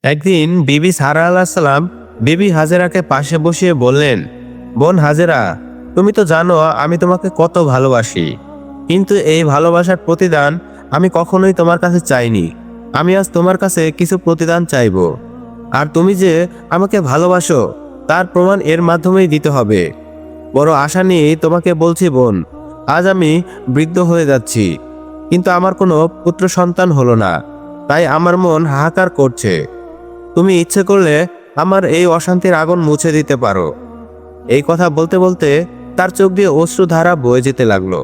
একদিন বিবি সারা আলাইসাল্লাম বিবি হাজেরাকে পাশে বসিয়ে বললেন, বোন হাজেরা, তুমি তো জানো আমি তোমাকে কত ভালোবাসি, কিন্তু এই ভালোবাসার প্রতিদান আমি কখনোই তোমার কাছে চাইনি। আমি আজ তোমার কাছে কিছু প্রতিদান চাইব, আর তুমি যে আমাকে ভালোবাসো তার প্রমাণ এর মাধ্যমেই দিতে হবে। বড় আশা নিয়ে তোমাকে বলছি বোন, আজ আমি বৃদ্ধ হয়ে যাচ্ছি, কিন্তু আমার কোনো পুত্র সন্তান হলো না, তাই আমার মন হাহাকার করছে। তুমি ইচ্ছে করলে আমার এই অশান্তির আগুন মুছে দিতে পারো। এই কথা বলতে বলতে তার চোখ দিয়ে অশ্রুধারা বয়ে যেতে লাগলো।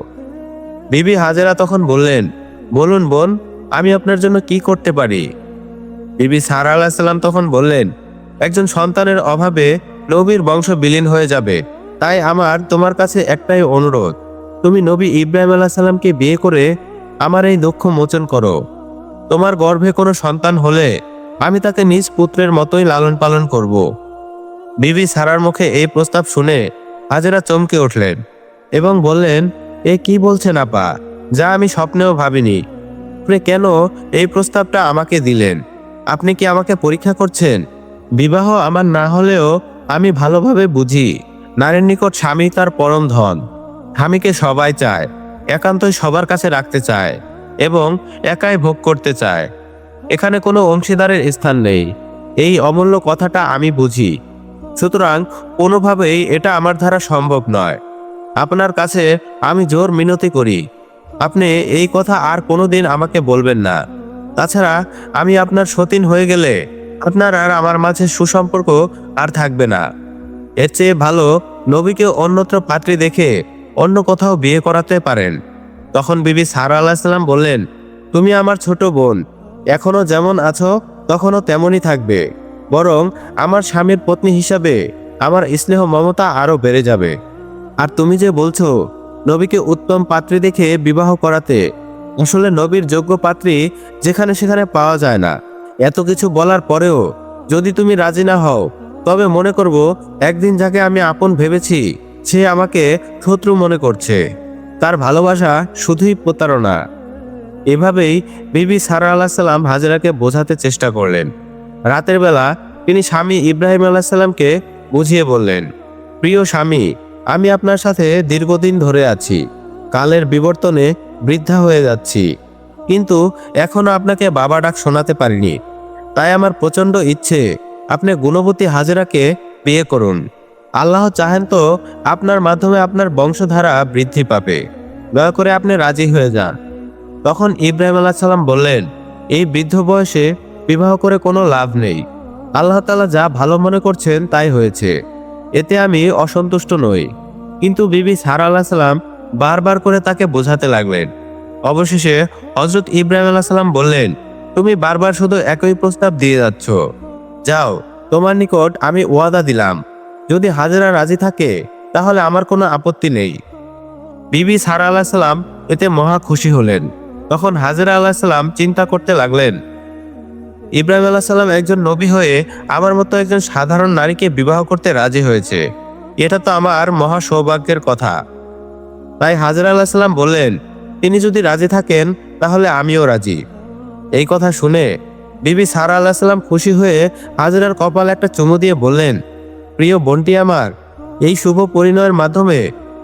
বিবি হাজেরা তখন বললেন, বলুন বোন, আমি আপনার জন্য কি করতে পারি? বিবি সারা আলাইসাল্লাম তখন বললেন, একজন সন্তানের অভাবে নবীর বংশ বিলীন হয়ে যাবে, তাই আমার তোমার কাছে একটাই অনুরোধ, তুমি নবী ইব্রাহিম আলাইহিস সালামকে বিয়ে করে আমার এই দুঃখ মোচন করো। তোমার গর্ভে কোনো সন্তান হলে আমি তাকে নিজ পুত্রের মতোই লালন পালন করব। বিবি সারার মুখে এই প্রস্তাব শুনে হাজেরা চমকে উঠলেন এবং বললেন, এ কি বলছেন আপা, যা আমি স্বপ্নেও ভাবিনি। আপনি কেন এই প্রস্তাবটা আমাকে দিলেন? আপনি কি আমাকে পরীক্ষা করছেন? বিবাহ আমার না হলেও আমি ভালোভাবে বুঝি, নারীর নিকট স্বামী তার পরম ধন। স্বামীকে সবাই চায়, একান্তই সবার কাছে রাখতে চায় এবং একাই ভোগ করতে চায়। এখানে কোনো অংশীদারের স্থান নেই, এই অমূল্য কথাটা আমি বুঝি। সুতরাং কোনোভাবেই এটা আমার দ্বারা সম্ভব নয়। আপনার কাছে আমি জোর মিনতি করি, আপনি এই কথা আর কোনোদিন আমাকে বলবেন না। তাছাড়া আমি আপনার সতীন হয়ে গেলে আপনার আর আমার মাঝে সুসম্পর্ক আর থাকবে না। এর চেয়ে ভালো নবীকে অন্যত্র পাত্রী দেখে অন্য কোথাও বিয়ে করাতে পারেন। তখন বিবি সারা আলাইসাল্লাম বললেন, তুমি আমার ছোট বোন, এখনো যেমন আছো তখনও তেমনই থাকবে, বরং আমার স্বামীর পত্নী হিসাবে আমার স্নেহ মমতা আরও বেড়ে যাবে। আর তুমি যে বলছো নবীকে উত্তম পাত্রী দেখে বিবাহ করাতে, আসলে নবীর যোগ্য পাত্রী যেখানে সেখানে পাওয়া যায় না। এত কিছু বলার পরেও যদি তুমি রাজি না হও, তবে মনে করব একদিন যাকে আমি আপন ভেবেছি সে আমাকে শত্রু মনে করছে। তার ভালোবাসা শুধুই প্রতারণা। এভাবেই বিবি সারা আলাইসাল্লাম হাজেরাকে বোঝাতে চেষ্টা করলেন। রাতের বেলা তিনি স্বামী ইব্রাহিম আলাইসাল্লামকে বুঝিয়ে বললেন, প্রিয় স্বামী, আমি আপনার সাথে দীর্ঘদিন ধরে আছি, কালের বিবর্তনে বৃদ্ধা হয়ে যাচ্ছি, কিন্তু এখনো আপনাকে বাবা ডাক শোনাতে পারিনি। তাই আমার প্রচণ্ড ইচ্ছে আপনি গুণবতী হাজেরাকে বিয়ে করুন। আল্লাহ চাহেন তো আপনার মাধ্যমে আপনার বংশধারা বৃদ্ধি পাবে। দয়া করে আপনি রাজি হয়ে যান। তখন ইব্রাহিম আলাইহিস সালাম বললেন, এই বৃদ্ধ বয়সে বিবাহ করে কোনো লাভ নেই। আল্লাহ তাআলা যা ভালো মনে করছেন তাই হয়েছে, এতে আমি অসন্তুষ্ট নই। কিন্তু বিবি সারা আলাইহিস সালাম বারবার করে তাকে বোঝাতে লাগলেন। অবশেষে হযরত ইব্রাহিম আলাইহিস সালাম বললেন, তুমি বারবার শুধু একই প্রস্তাব দিয়ে যাচ্ছ। যাও, তোমার নিকট আমি ওয়াদা দিলাম, যদি হাজেরা রাজি থাকে তাহলে আমার কোনো আপত্তি নেই। বিবি সারা আলাইহিস সালাম এতে মহা খুশি হলেন। তখন হাজেরা আলাইহিস সালাম চিন্তা করতে লাগলেন, ইব্রাহিম আলাইহিস সালাম একজন নবী হয়ে আমার মতো একজন সাধারণ নারীকে বিবাহ করতে রাজি হয়েছে, এটা তো আমার মহা সৌভাগ্যের কথা। তাই হাজেরা আলাইহিস সালাম বললেন, তিনি যদি রাজি থাকেন তাহলে আমিও রাজি। এই কথা শুনে বিবি সারা আলাইহিস সালাম খুশি হয়ে হাজেরার কপালে একটা চুমু দিয়ে বললেন, প্রিয় বোনটি আমার, এই শুভ পরিণয়ের মাধ্যমে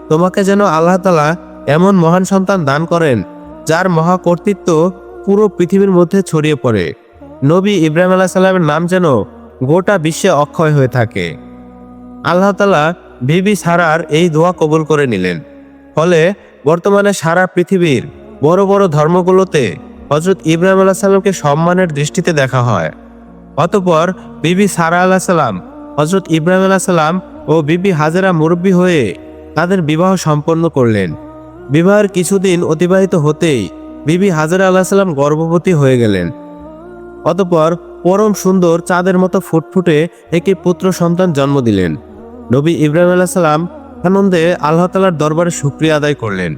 তোমাকে যেন আল্লাহ তাআলা এমন মহান সন্তান দান করেন যার মহা কর্তৃত্ব পুরো পৃথিবীর মধ্যে ছড়িয়ে পড়ে। নবী ইব্রাহিম আলাইহিস সালামের নাম যেন গোটা বিশ্বে অক্ষয় হয়ে থাকে। আল্লাহ তাআলা বিবি সারার এই দোয়া কবুল করে নিলেন। ফলে বর্তমানে সারা পৃথিবীর বড় বড় ধর্মগুলোতে হযরত ইব্রাহিম আলাইহিস সালামকে সম্মানের দৃষ্টিতে দেখা হয়। অতঃপর বিবি সারা আলাইহিস সালাম, হযরত ইব্রাহিম আলাইহিস সালাম ও বিবি হাজেরা মুরব্বী হয়ে তাদের বিবাহ সম্পন্ন করলেন। বিবাহের কিছুদিন অতিবাহিত হতেই বিবি হাজেরা আলাইহিস সালাম গর্ভবতী হয়ে গেলেন। অতঃপর পরম সুন্দর চাঁদের মতো ফুটফুটে একটি পুত্র সন্তান জন্ম দিলেন। নবী ইব্রাহিম আলাইহিস সালাম আনন্দে আল্লাহ তাআলার দরবারে শুকরিয়া আদায় করলেন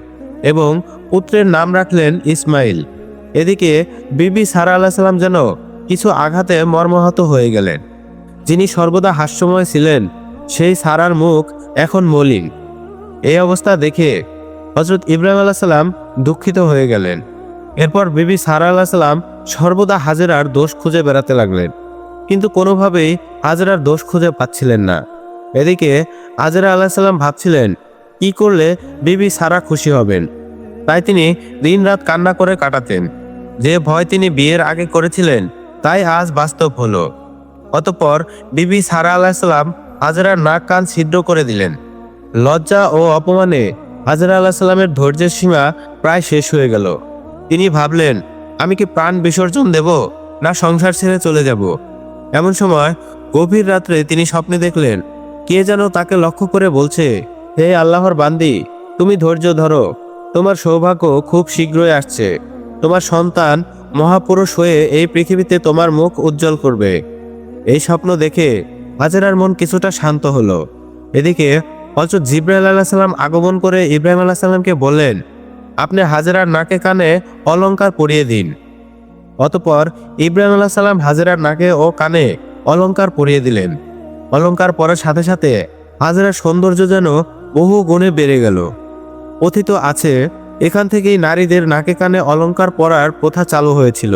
এবং পুত্রের নাম রাখলেন ইসমাইল। এদিকে বিবি সারা আলাইহিস সালাম যেন কিছু আঘাতে মর্মাহত হয়ে গেলেন। যিনি সর্বদা হাস্যময় ছিলেন সেই সারার মুখ এখন মলিন। এই অবস্থা দেখে হযরত ইব্রাহিম আলাইহিস সালাম দুঃখিত হয়ে গেলেন। এরপর বিবি সারা আলাইহিস সালাম সর্বদা হাজেরার দোষ খুঁজে বেড়াতে লাগলেন, কিন্তু কোনোভাবেই হাজেরার দোষ খুঁজে পাচ্ছিলেন না। এদিকে হাজেরা আলাইসাল্লাম ভাবছিলেন কি করলে বিবি সারা খুশি হবেন। তাই তিনি দিনরাত কান্না করে কাটাতেন। যে ভয় তিনি বিয়ের আগে করেছিলেন তাই আজ বাস্তব হলো। অতঃপর বিবি সারা আলাইসাল্লাম হাজেরার নাক কান ছিদ্র করে দিলেন। লজ্জা ও অপমানে হাজেরা আলাইসাল্লামের ধৈর্যের সীমা প্রায় শেষ হয়ে গেল। তিনি ভাবলেন, আমি কি প্রাণ বিসর্জন দেব, না সংসার ছেড়ে চলে যাব। এমন সময় গভীর রাত্রে তিনি স্বপ্নে দেখলেন কে যেন তাকে লক্ষ্য করে বলছে, হে আল্লাহর বান্দি, তুমি ধৈর্য ধরো, তোমার সৌভাগ্য খুব শীঘ্রই আসছে। তোমার সন্তান মহাপুরুষ হয়ে এই পৃথিবীতে তোমার মুখ উজ্জ্বল করবে। এই স্বপ্ন দেখে হাজেরার মন কিছুটা শান্ত হলো। এদিকে হযরত জিবরাইল আলাইহিস সালাম আগমন করে ইব্রাহিম আলাইহিস সালামকে বললেন, আপনি হাজেরার নাকে কানে অলংকার পরিয়ে দিন। অতঃপর ইব্রাহিম আলাইহিস সালাম হাজেরার নাকে ও কানে অলংকার পরিয়ে দিলেন। অলংকার পরার সাথে সাথে হাজেরার সৌন্দর্য যেন বহু গুণে বেড়ে গেল। কথিত আছে এখান থেকেই নারীদের নাকে কানে অলংকার পরার প্রথা চালু হয়েছিল।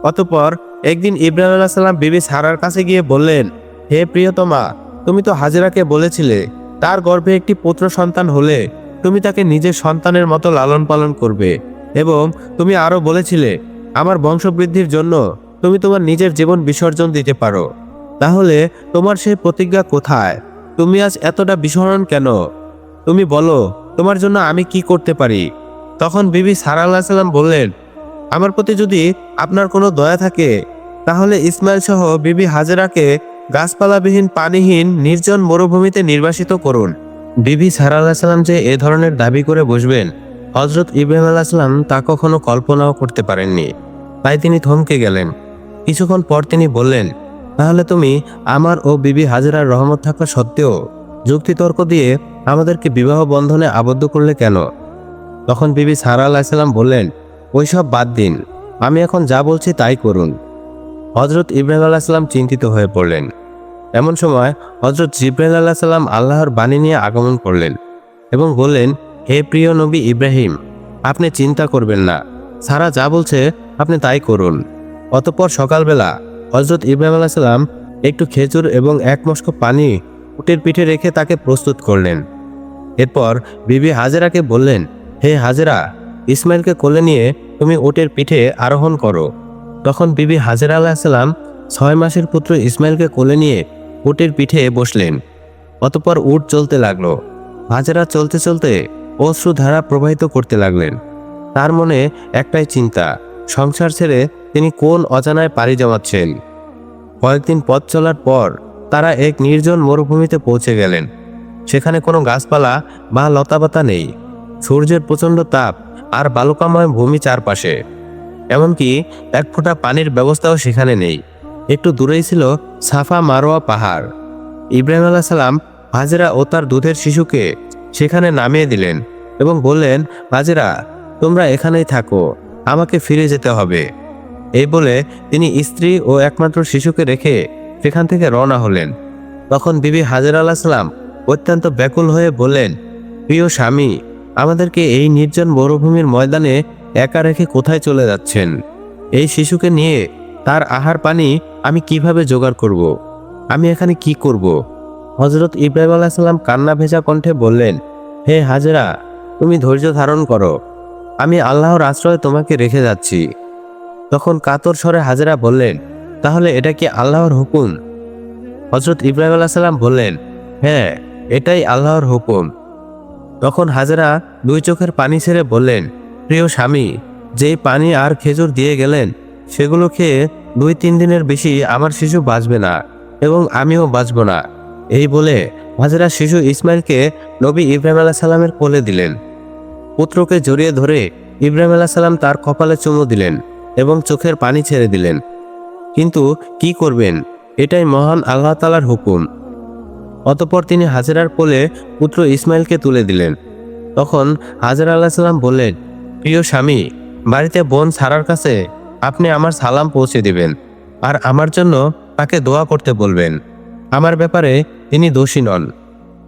অতঃপর একদিন ইব্রাহিম আলাইহিস সালাম বিবি সারার কাছে গিয়ে বললেন, হে প্রিয়তমা, তুমি তো হাজেরাকে বলেছিলে তার গর্ভে একটি পুত্র সন্তান হলে তুমি তাকে নিজের সন্তানের মতো লালন পালন করবে, এবং তুমি আরো বলেছিলে আমার বংশবৃদ্ধির জন্য তুমি তোমার নিজের জীবন বিসর্জন দিতে পারো। তাহলে তোমার সেই প্রতিজ্ঞা কোথায়? তুমি আজ এতটা বিস্মরণ কেন? তুমি বলো, তোমার জন্য আমি কি করতে পারি? তখন বিবি সারা আলাইহিস সালাম বললেন, আমার প্রতি যদি আপনার কোনো দয়া থাকে তাহলে ইসমাইল সহ বিবি হাজেরাকে গাছপালাবিহীন পানিহীন নির্জন মরুভূমিতে নির্বাসিত করুন। বিবি সারা আলাইহিস সালাম যে এ ধরনের দাবি করে বসবেন হযরত ইব্রাহিম আলাইহিস সালাম তা কখনো কল্পনাও করতে পারেননি। তাই তিনি থমকে গেলেন। কিছুক্ষণ পর তিনি বললেন, তাহলে তুমি আমার ও বিবি হাজেরার রহমত থাকা সত্ত্বেও যুক্তিতর্ক দিয়ে আমাদেরকে বিবাহ বন্ধনে আবদ্ধ করলে কেন? তখন বিবি সারা আলাইহিস সালাম বললেন, ওইসব বাদ দিন, আমি এখন যা বলছি তাই করুন। হযরত ইব্রাহিম আলাইহিস সালাম চিন্তিত হয়ে পড়লেন। এমন সময় হযরত জিবরাইল আলাইহিস সালাম আল্লাহর বাণী নিয়ে আগমন করলেন এবং বললেন, হে প্রিয় নবী ইব্রাহিম, আপনি চিন্তা করবেন না, সারা যা বলছে আপনি তাই করুন। অতঃপর সকালবেলা হযরত ইব্রাহিম আলাইহিস সালাম একটু খেজুর এবং এক মশক পানি উটের পিঠে রেখে তাকে প্রস্তুত করলেন। এরপর বিবি হাজেরাকে বললেন, হে হাজেরা, ইসমাইলকে কোলে নিয়ে তুমি উটের পিঠে আরোহণ করো। তখন বিবি হাজেরা আলাইহিস সালাম 6 মাসের পুত্র ইসমাইলকে কোলে নিয়ে উটের পিঠে বসলেন। অতঃপর উট চলতে লাগলো। হাজেরা চলতে চলতে অশ্রুধারা প্রবাহিত করতে লাগলেন। তার মনে একটাই চিন্তা, সংসার ছেড়ে তিনি কোন অজানায় পাড়ি জমাচ্ছেন। কয়েকদিন পথ চলার পর তারা এক নির্জন মরুভূমিতে পৌঁছে গেলেন। সেখানে কোনো গাছপালা বা লতাপাতা নেই। সূর্যের প্রচণ্ড তাপ আর বালুকাময় ভূমি চারপাশে। এমনকি এক ফোঁটা পানির ব্যবস্থাও সেখানে নেই। একটু দূরেই ছিল সাফা মারোয়া পাহাড়। ইব্রাহিম আলাইহিস সালাম হাজেরা ও তার দুধের শিশুকে সেখানে নামিয়ে দিলেন এবং বললেন, হাজেরা, তোমরা এখানেই থাকো, আমাকে ফিরে যেতে হবে। এই বলে তিনি স্ত্রী ও একমাত্র শিশুকে রেখে সেখান থেকে রওনা হলেন। তখন বিবি হাজেরা আলাইহিস সালাম অত্যন্ত ব্যাকুল হয়ে বললেন, প্রিয় স্বামী, আমাদেরকে এই নির্জন মরুভূমির ময়দানে একা রেখে কোথায় চলে যাচ্ছেন? এই শিশুকে নিয়ে তার আহার পানি আমি কিভাবে জোগাড় করব? আমি এখানে কি করব? হযরত ইব্রাহিম আলাইহিস সালাম কান্না ভেজা কণ্ঠে বললেন, হে হাজেরা, তুমি ধৈর্য ধারণ করো, আমি আল্লাহর আশ্রয়ে তোমাকে রেখে যাচ্ছি। তখন কাতর স্বরে হাজেরা বললেন, তাহলে এটা কি আল্লাহর হুকুম? হযরত ইব্রাহিম আলাইহিস সালাম বললেন, হ্যাঁ, এটাই আল্লাহর হুকুম। তখন হাজেরা 2 চোখের পানি ছেড়ে বললেন, প্রিয় স্বামী, যেই পানি আর খেজুর দিয়ে গেলেন সেগুলো খেয়ে 2-3 দিনের বেশি আমার শিশু বাঁচবে না এবং আমিও বাঁচব না। এই বলে হাজেরা শিশু ইসমাইলকে নবী ইব্রাহিম আলাইহিস সালামের কোলে দিলেন। পুত্রকে জড়িয়ে ধরে ইব্রাহিম আলাইহিস সালাম তার কপালে চুমু দিলেন এবং চোখের পানি ছেড়ে দিলেন। কিন্তু কি করবেন, এটাই মহান আল্লাহ তাআলার হুকুম। অতঃপর তিনি হাজেরার কোলে পুত্র ইসমাইলকে তুলে দিলেন। তখন হাজেরা আলাইহিস সালাম বললেন, প্রিয় স্বামী, বাড়িতে বোন সারার কাছে আপনি আমার সালাম পৌঁছে দিবেন আর আমার জন্য তাকে দোয়া করতে বলবেন। আমার ব্যাপারে তিনি দোষী নন।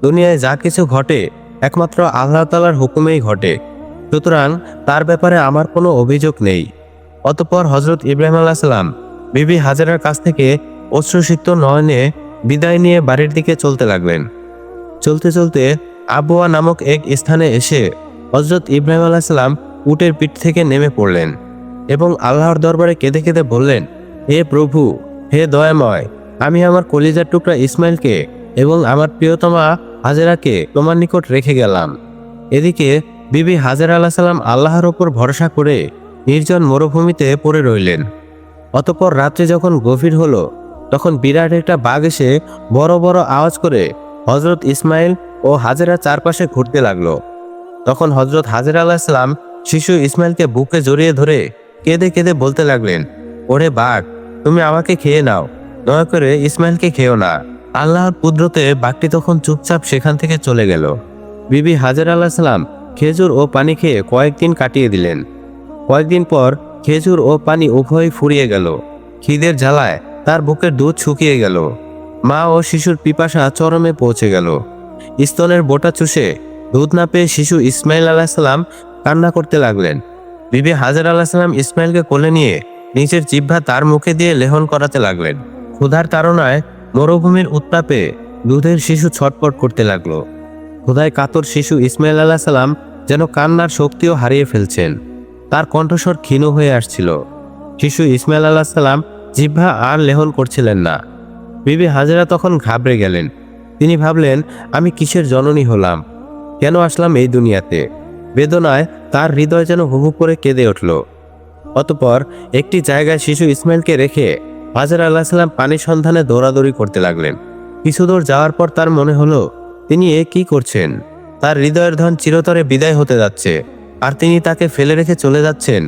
দুনিয়ায় যা কিছু ঘটে একমাত্র আল্লাহ তাআলার হুকুমেই ঘটে, সুতরাং তার ব্যাপারে আমার কোনো অভিযোগ নেই। অতঃপর হযরত ইব্রাহিম আলাইহিস সালাম বিবি হাজেরার কাছ থেকে অশ্রুসিক্ত নয়নে বিদায় নিয়ে বাড়ির দিকে চলতে লাগলেন। চলতে চলতে আবওয়া নামক এক স্থানে এসে হযরত ইব্রাহিম আলাইহিস সালাম উটের পিঠ থেকে নেমে পড়লেন এবং আল্লাহর দরবারে কেঁদে কেঁদে বললেন, হে প্রভু, হে দয়াময়, আমি আমার কলিজার টুকরা ইসমাইলকে এবং আমার প্রিয়তমা হাজেরাকে তোমার নিকট রেখে গেলাম। এদিকে বিবি হাজেরা আলাইহিস সালাম আল্লাহর ওপর ভরসা করে নির্জন মরুভূমিতে পড়ে রইলেন। অতঃপর রাত্রে যখন গভীর হলো, তখন বিরাট একটা বাঘ এসে বড় বড় আওয়াজ করে হযরত ইসমাইল ও হাজেরা চারপাশে ঘুরতে লাগলো। তখন হযরত হাজেরা আলাইহিস সালাম শিশু ইসমাইলকে বুকে জড়িয়ে ধরে কেঁদে কেঁদে বলতে লাগলেন, ওরে বাঘ, তুমি আমাকে খেয়ে নাও, দয়া করে ইসমাইলকে খেও না। আল্লাহর কুদরতে বাঘটি তখন চুপচাপ সেখান থেকে চলে গেল। বিবি হাজেরা আলাইহিস সালাম খেজুর ও পানি খেয়ে কয়েকদিন কাটিয়ে দিলেন। কয়েকদিন পর খেজুর ও পানি উভয়ই ফুরিয়ে গেল। খিদের জ্বালায় তার বুকের দুধ শুকিয়ে গেল। মা ও শিশুর পিপাসা চরমে পৌঁছে গেল। স্তনের বোটা চুষে দুধ না পেয়ে শিশু ইসমাইল আলাইহিস সালাম কান্না করতে লাগলেন। বিবি হাজেরা আলাইহিস সালাম ইসমাইলকে কোলে নিয়ে নিজের জিহ্বা তার মুখে দিয়ে লেহন করাতে লাগলেন। ক্ষুধার তাড়নায় মরুভূমির উত্তাপে দুধের শিশু ছটফট করতে লাগলো। ক্ষুধায় কাতর শিশু ইসমাইল আলাইহিস সালাম যেন কান্নার শক্তিও হারিয়ে ফেলছেন। তার কণ্ঠস্বর ক্ষীণ হয়ে আসছিল। শিশু ইসমাইল আলাইহিস সালাম জিহ্বা আর লেহন করছিলেন না। বিবি হাজেরা তখন ঘাবড়ে গেলেন। তিনি ভাবলেন, আমি কিসের জননী হলাম, কেন আসলাম এই দুনিয়াতে? বেদনায় তার হৃদয় যেন হুহু করে কেঁদে উঠল। অতঃপর একটি জায়গায় শিশু ইসমাইলকে রেখে হাজেরা আলাইহিস সালাম পানির সন্ধানে দৌড়াদৌড়ি করতে লাগলেন। কিছু দূর যাওয়ার পর তার মনে হলো, তিনি এ কি করছেন? তার হৃদয়ের ধন চিরতরে বিদায় হতে যাচ্ছে, আর তিনি তাকে ফেলে রেখে চলে যাচ্ছেন।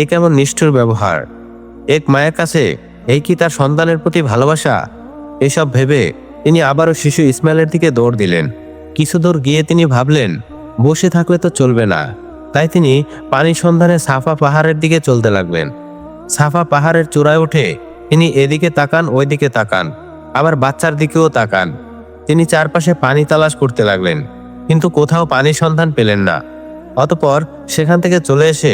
এ কেমন নিষ্ঠুর ব্যবহার! এক মায়ের কাছে এই কি তার সন্তানের প্রতি ভালোবাসা? এসব ভেবে তিনি আবারও শিশু ইসমাইলের দিকে দৌড় দিলেন। কিছু দূর গিয়ে তিনি ভাবলেন, বসে থাকলে তো চলবে না। তাই তিনি পানির সন্ধানে সাফা পাহাড়ের দিকে চলতে লাগলেন। সাফা পাহাড়ের চূড়ায় উঠে তিনি এদিকে তাকান, ওইদিকে তাকান, আবার বাচ্চার দিকেও তাকান। তিনি চারপাশে পানি তালাশ করতে লাগলেন, কিন্তু কোথাও পানির সন্ধান পেলেন না। অতঃপর সেখান থেকে চলে এসে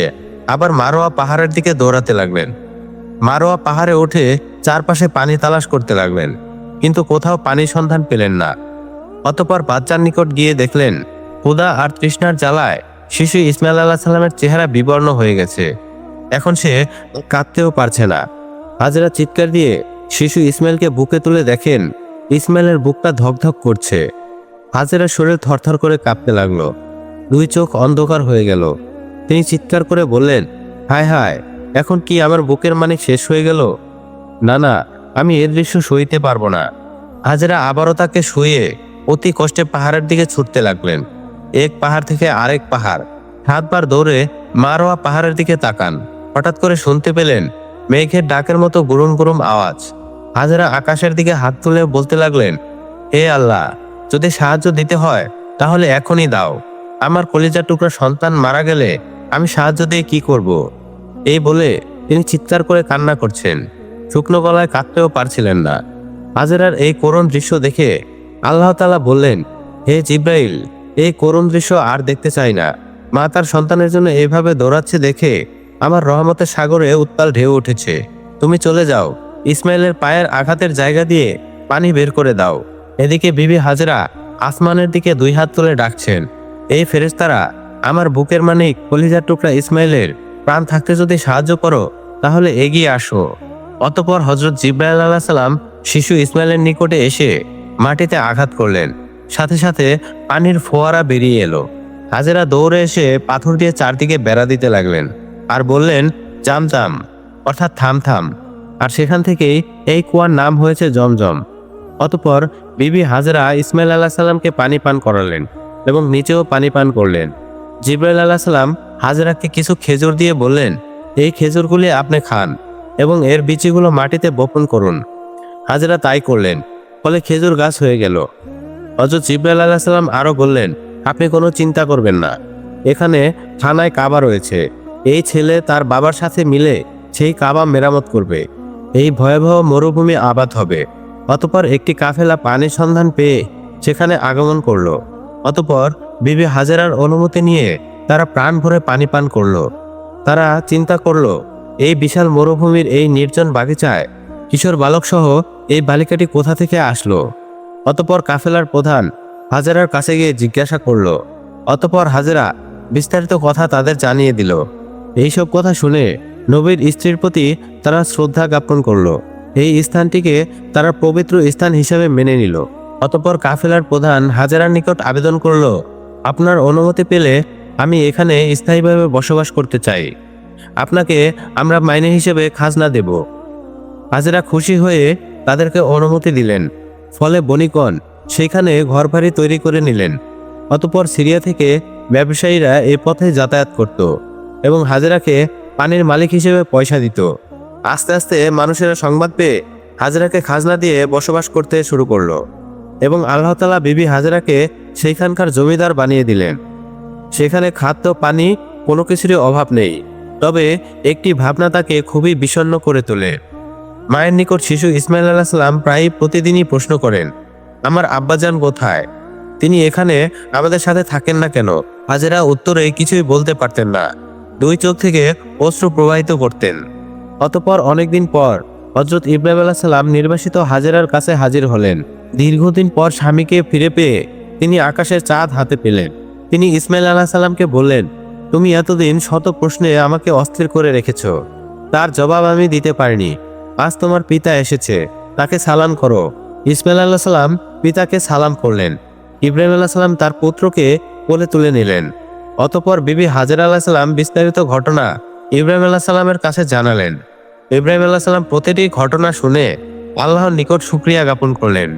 আবার মারোয়া পাহাড়ের দিকে দৌড়াতে লাগলেন। মারোয়া পাহাড়ে উঠে চারপাশে পানি তালাশ করতে লাগলেন, কিন্তু কোথাও পানির সন্ধান পেলেন না। অতঃপর বাচ্চার নিকট গিয়ে দেখলেন, ক্ষুধা আর তৃষ্ণার জ্বালায় শিশু ইসমাইল আলাইহিস সালামের চেহারা বিবর্ণ হয়ে গেছে। এখন সে কাঁদতেও পারছে না। হাজেরা চিৎকার দিয়ে শিশু ইসমাইলকে বুকে তুলে দেখেন, ইসমাইলের বুকটা ধকধক করছে। হাজেরার শরীর থরথর করে কাঁপতে লাগলো। দুই চোখ অন্ধকার হয়ে গেল। তিনি চিৎকার করে বললেন, হায় হায়, এখন কি আমার বুকের মানিক শেষ হয়ে গেল? না না, আমি এর দৃশ্য সইতে পারবো না। হাজেরা আবারও তাকে শুয়ে অতি কষ্টে পাহাড়ের দিকে ছুটতে লাগলেন। এক পাহাড় থেকে আরেক পাহাড়, 7 বার দৌড়ে মারোয়া পাহাড়ের দিকে তাকান। হঠাৎ করে শুনতে পেলেন মেঘের ডাকের মতো গুরুম গুরুম আওয়াজ। হাজেরা আকাশের দিকে হাত তুলে বলতে লাগলেন, হে আল্লাহ, যদি সাহায্য দিতে হয় তাহলে এখনই দাও। আমার কলিজার টুকরা সন্তান মারা গেলে আমি সাহায্য দিয়ে কি করব? এই বলে তিনি চিৎকার করে কান্না করছেন। শুকনো গলায় কাঁদতেও পারছিলেন না। হাজেরার এই করুণ দৃশ্য দেখে আল্লাহ তাআলা বললেন, হে জিব্রাইল, এই করুণ দৃশ্য আর দেখতে চাই না। মা তার সন্তানের জন্য এইভাবে দৌড়াচ্ছে দেখে আমার রহমতের সাগরে উত্তাল ঢেউ উঠেছে। তুমি চলে যাও, ইসমাইলের পায়ের আঘাতের জায়গা দিয়ে পানি বের করে দাও। এদিকে বিবি হাজেরা আসমানের দিকে 2 হাত তুলে ডাকছেন, এই ফেরেশতারা, আমার বুকের মানিক কলিজার টুকরা ইসমাইলের প্রাণ থাকতে যদি সাহায্য করো তাহলে এগিয়ে আসো। অতঃপর হযরত জিবরাইল আলাইহিস সালাম শিশু ইসমাইলের নিকটে এসে মাটিতে আঘাত করলেন। সাথে সাথে পানির ফোয়ারা বেরিয়ে এলো। হাজেরা দৌড়ে এসে পাথর দিয়ে চারদিকে বেড়া দিতে লাগলেন আর বললেন, জাম জাম, অর্থাৎ থাম থাম। আর সেখান থেকেই এই কুয়ার নাম হয়েছে জমজম। অতঃপর বিবি হাজেরা ইসমাইল আলাইহিস সালামকে পানি পান করালেন এবং নিচেও পানি পান করলেন। জিবরাইল আলাইহিস সালাম হাজেরাকে কিছু খেজুর দিয়ে বললেন, এই খেজুরগুলি আপনি খান এবং এর বীজগুলো মাটিতে বপন করুন। হাজেরা তাই করলেন, ফলে খেজুর গাছ হয়ে গেল। হযরত জিবরাইল আলাইহিস সালাম আরো বললেন, আপনি কোনো চিন্তা করবেন না, এখানে থানায় কাবা রয়েছে। এই ছেলে তার বাবার সাথে মিলে সেই কাবা মেরামত করবে। এই ভয়াবহ মরুভূমি আবাদ হবে। অতঃপর একটি কাফেলা পানির সন্ধান পেয়ে সেখানে আগমন করলো। অতঃপর বিবি হাজেরার অনুমতি নিয়ে তারা প্রাণ ভরে পানি পান করলো। তারা চিন্তা করলো, এই বিশাল মরুভূমির এই নির্জন বাগিচায় কিশোর বালক সহ এই বালিকাটি কোথা থেকে আসলো? অতঃপর কাফেলার প্রধান হাজেরার কাছে গিয়ে জিজ্ঞাসা করলো। অতঃপর হাজেরা বিস্তারিত কথা তাদের জানিয়ে দিল। এইসব কথা শুনে নবীর স্ত্রীর প্রতি তারা শ্রদ্ধা জ্ঞাপন করলো। এই স্থানটিকে তারা পবিত্র স্থান হিসেবে মেনে নিল। অতঃপর কাফেলার প্রধান হাজেরার নিকট আবেদন করলো, আপনার অনুমতি পেলে আমি এখানে স্থায়ীভাবে বসবাস করতে চাই। আপনাকে আমরা মাইনে হিসেবে খাজনা দেব। হাজেরা খুশি হয়ে তাদেরকে অনুমতি দিলেন। ফলে বণিকগণ সেখানে ঘরবাড়ি তৈরি করে নিলেন। অতঃপর সিরিয়া থেকে ব্যবসায়ীরা এই পথে যাতায়াত করত এবং হাজেরাকে পানির মালিক হিসেবে পয়সা দিত। আস্তে আস্তে মানুষেরা সংবাদ পেয়ে হাজেরাকে খাজনা দিয়ে বসবাস করতে শুরু করলো এবং আল্লাহ তাআলা বিবি হাজেরাকে সেইখানকার জমিদার বানিয়ে দিলেন। সেখানে খাদ্য পানি কোনো কিছুরই অভাব নেই। তবে একটি ভাবনা তাকে খুবই বিষণ্ণ করে তোলে। মায়ের নিকট শিশু ইসমাইল আলাইহিস সালাম প্রায় প্রতিদিনই প্রশ্ন করেন, আমার আব্বাজান কোথায়? তিনি এখানে আমাদের সাথে থাকেন না কেন? হাজেরা উত্তরে কিছুই বলতে পারতেন না। দুই চোখ থেকে অশ্রু প্রবাহিত করতেন। অতঃপর অনেকদিন পর হযরত ইব্রাহিম আলাইহিস সালাম নির্বাসিত হাজেরার কাছে হাজির হলেন। দীর্ঘদিন পর স্বামীকে ফিরে পেয়ে তিনি আকাশের চাঁদ হাতে পেলেন। তিনি ইসমাইল আলাইহিস সালামকে বললেন, তুমি এতদিন শত প্রশ্নে আমাকে অস্থির করে রেখেছ, তার জবাব আমি দিতে পারিনি। আজ তোমার পিতা এসেছে, তাকে সালাম করো। ইসমাইল আলাইহিস সালাম পিতাকে সালাম করলেন। ইব্রাহিম আলাইহিস সালাম তার পুত্রকে কোলে তুলে নিলেন। অতঃপর বিবি হাজেরা আলাইহিস সালাম বিস্তারিত ঘটনা ইব্রাহিম আলাইহিস সালামের কাছে জানালেন। ইব্রাহিম আলাইহিস সালাম প্রতিটি ঘটনা শুনে আল্লাহর নিকট শুকরিয়া জ্ঞাপন করলেন।